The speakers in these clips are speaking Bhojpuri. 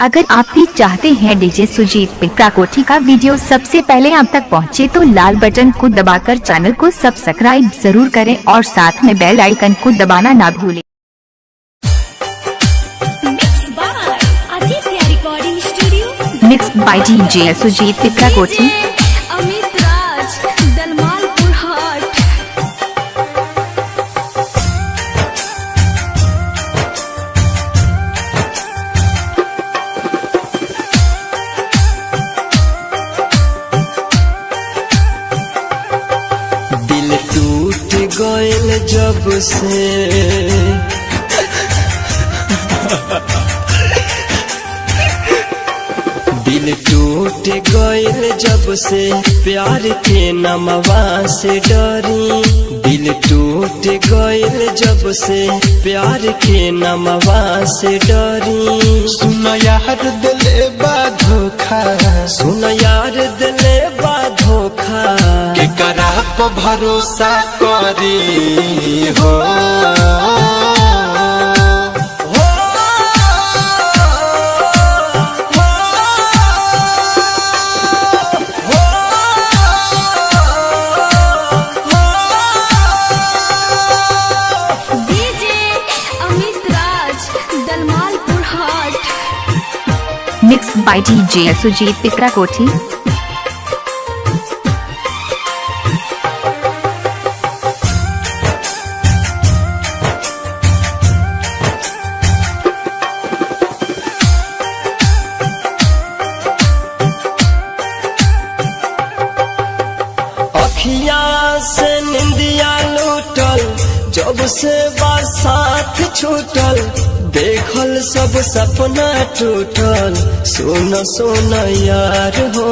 अगर आप भी चाहते हैं डीजे सुजीत पिपरा कोठी का वीडियो सबसे पहले आप तक पहुंचे तो लाल बटन को दबाकर चैनल को सब्सक्राइब जरूर करें और साथ में बेल आइकन को दबाना ना भूलें। Mix by DJ Sujit Pipra Kothi. गयल जब से दिल टूट गयल जब से प्यार के नमवा से डरी। दिल टूट गयल जब से प्यार के नमवा से डरी। सुन यार दिले बा धोखा, सुन यार दिले बा धोखा, के करा पे भरोसा करी हो। Mix by DJ Sujit Pipra Kothi. अखिया से निंदिया लूटल जब से साथ छूटल। देखल सब सपना टूटल। सोना सोना यार हो,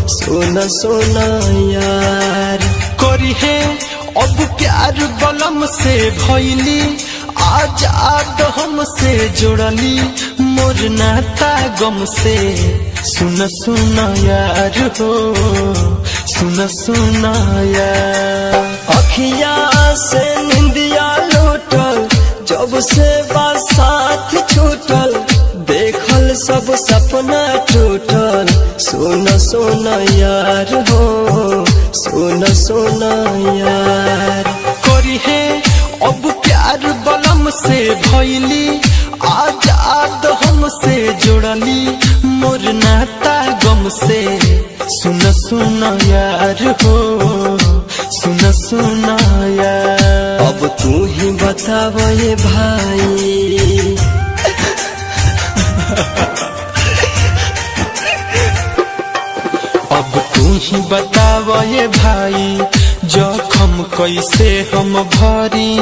सोना सोना यार। करी है अब प्यार बलम से भइली, आजाद हमसे जोड़ली मोर नाता गम से। सुन सुना यार हो, सुन सुना यार। अखिया से निंदिया लूटल जब से साथ छूटल। देखल सब सपना टूटल। सोना सोना यार हो, सोना सोना यार। करी है अब प्यार बलम से भइली, आजाद हमसे जोड़ली मोर नाता गम से। सुन सुन यार हो, सुन सुन यार। अब तू ही बताव ये भाई, अब तू ही बताव ये भाई, जखम कैसे हम भरी।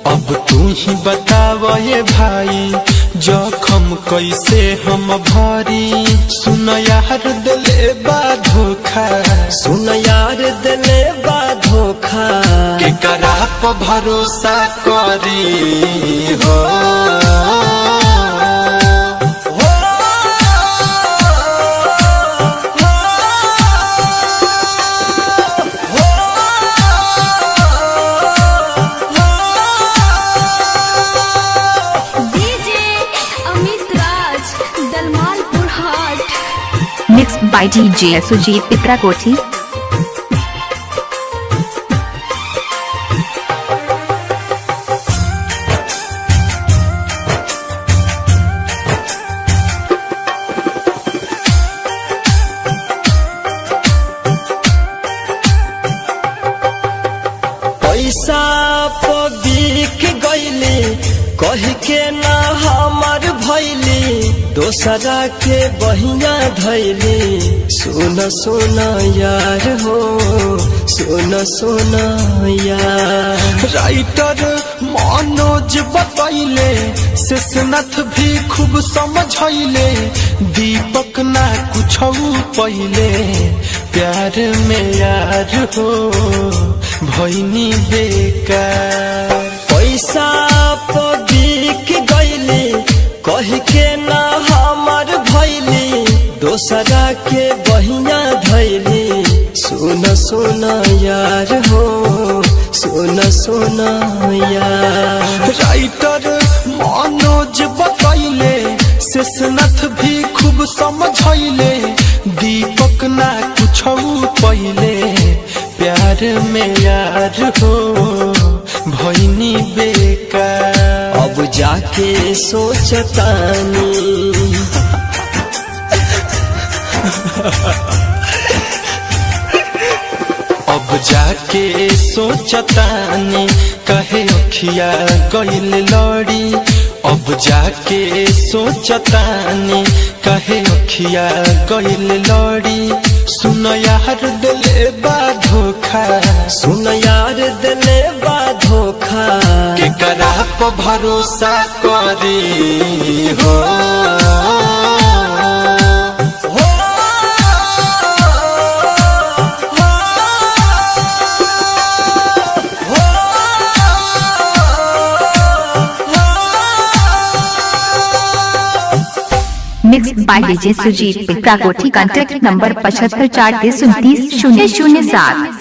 अब तू ही बताव ये भाई, जखम कैसे हम भरी। सुन यार दिले बा धोखा, सुन यार दिले बा धोखा, के करा पे भरोसा करी हो। Mix by DJ Sujit Pipra Kothi. पैसा बिक गईली कह के ना हमार भैली। दोसरा के बहिया धैली। सोना सोना यार हो, सोना सोना यार। राइटर मनोज बतैले, शेषनाथ भी खूब समझैले। दीपक ना कुछ पहिले, प्यार में यार हो भैनी बेकार। पैसा बिक गईली कह के ना हमार भैली। दोसरा के बहिया धैली। सोना सोना यार हो, सोना सोना यार। राइटर मनोज बतैले, शेषनाथ भी खूब समझैले दीपक ना कुछ पहिले प्यार में यार हो भैनी बेकार। अब जाके सोचतानी अब जाके सोचतानी कहे अखिया गइल लड़ी। अब जाके सोचतानी कहे अखिया गइल लड़ी। सुन यार दिले बा धोखा, सुन यार दिले बा धोखा। केकरा पे भरोसा करी हो mix by DJ Sujit Pipra Kothi. Contact number 75 4 29 007।